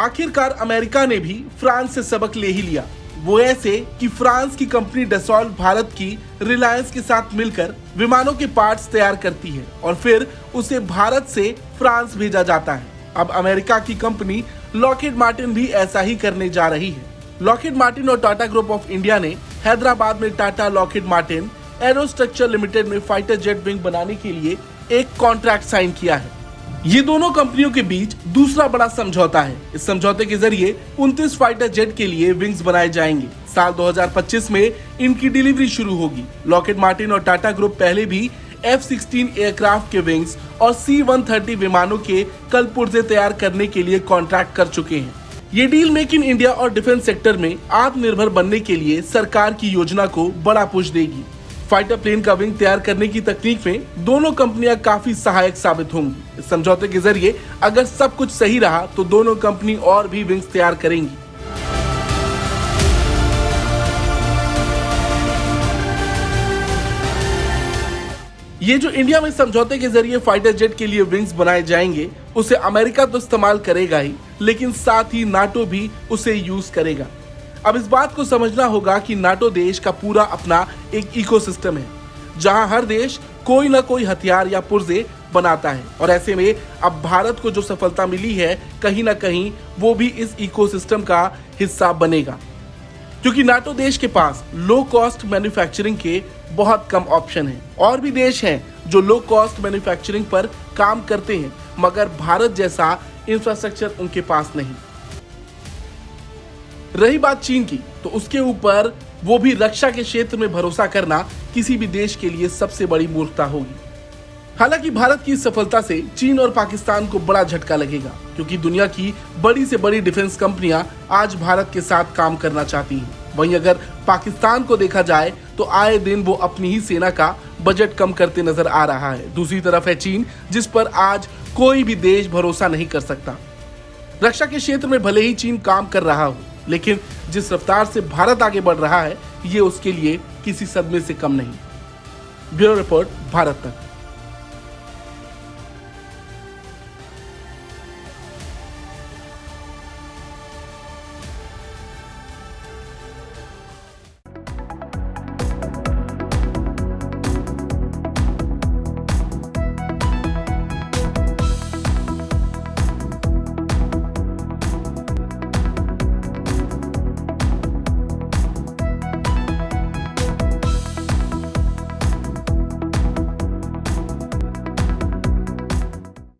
आखिरकार अमेरिका ने भी फ्रांस से सबक ले ही लिया। वो ऐसे कि फ्रांस की कंपनी डसॉल्ट भारत की रिलायंस के साथ मिलकर विमानों के पार्ट्स तैयार करती है और फिर उसे भारत से फ्रांस भेजा जाता है। अब अमेरिका की कंपनी लॉकहीड मार्टिन भी ऐसा ही करने जा रही है। लॉकहीड मार्टिन और टाटा ग्रुप ऑफ इंडिया ने हैदराबाद में टाटा लॉकहीड मार्टिन एरोस्ट्रक्चर लिमिटेड में फाइटर जेट विंग बनाने के लिए एक कॉन्ट्रैक्ट साइन किया है। ये दोनों कंपनियों के बीच दूसरा बड़ा समझौता है। इस समझौते के जरिए 29 फाइटर जेट के लिए विंग्स बनाए जाएंगे। साल 2025 में इनकी डिलीवरी शुरू होगी। लॉकहीड मार्टिन और टाटा ग्रुप पहले भी F-16 एयरक्राफ्ट के विंग्स और C-130 विमानों के कल पुर्जे तैयार करने के लिए कॉन्ट्रैक्ट कर चुके हैं। ये डील मेक इन इंडिया और डिफेंस सेक्टर में आत्मनिर्भर बनने के लिए सरकार की योजना को बड़ा पुश देगी। फाइटर प्लेन का विंग तैयार करने की तकनीक में दोनों कंपनियां काफी सहायक साबित होंगी। इस समझौते के जरिए अगर सब कुछ सही रहा तो दोनों कंपनी और भी विंग्स तैयार करेंगी। ये जो इंडिया में समझौते के जरिए फाइटर जेट के लिए विंग्स बनाए जाएंगे, उसे अमेरिका तो इस्तेमाल करेगा ही, लेकिन साथ ही नाटो भी उसे यूज करेगा। अब इस बात को समझना होगा कि नाटो देश का पूरा अपना एक इकोसिस्टम है, जहां हर देश कोई ना कोई हथियार या पुर्जे बनाता है और ऐसे में अब भारत को जो सफलता मिली है, कहीं ना कहीं वो भी इस इकोसिस्टम का हिस्सा बनेगा, क्योंकि नाटो देश के पास लो कॉस्ट मैन्युफैक्चरिंग के बहुत कम ऑप्शन हैं। और भी देश हैं जो लो कॉस्ट मैन्युफैक्चरिंग पर काम करते हैं, मगर भारत जैसा इंफ्रास्ट्रक्चर उनके पास नहीं। रही बात चीन की, तो उसके ऊपर वो भी रक्षा के क्षेत्र में भरोसा करना किसी भी देश के लिए सबसे बड़ी मूर्खता होगी। हालांकि भारत की इस सफलता से चीन और पाकिस्तान को बड़ा झटका लगेगा, क्योंकि दुनिया की बड़ी से बड़ी डिफेंस कंपनियां आज भारत के साथ काम करना चाहती हैं। वहीं अगर पाकिस्तान को देखा जाए तो आए दिन वो अपनी ही सेना का बजट कम करते नजर आ रहा है। दूसरी तरफ है चीन, जिस पर आज कोई भी देश भरोसा नहीं कर सकता। रक्षा के क्षेत्र में भले ही चीन काम कर रहा हो, लेकिन जिस रफ्तार से भारत आगे बढ़ रहा है, ये उसके लिए किसी सदमे से कम नहीं। ब्यूरो रिपोर्ट, भारत तक।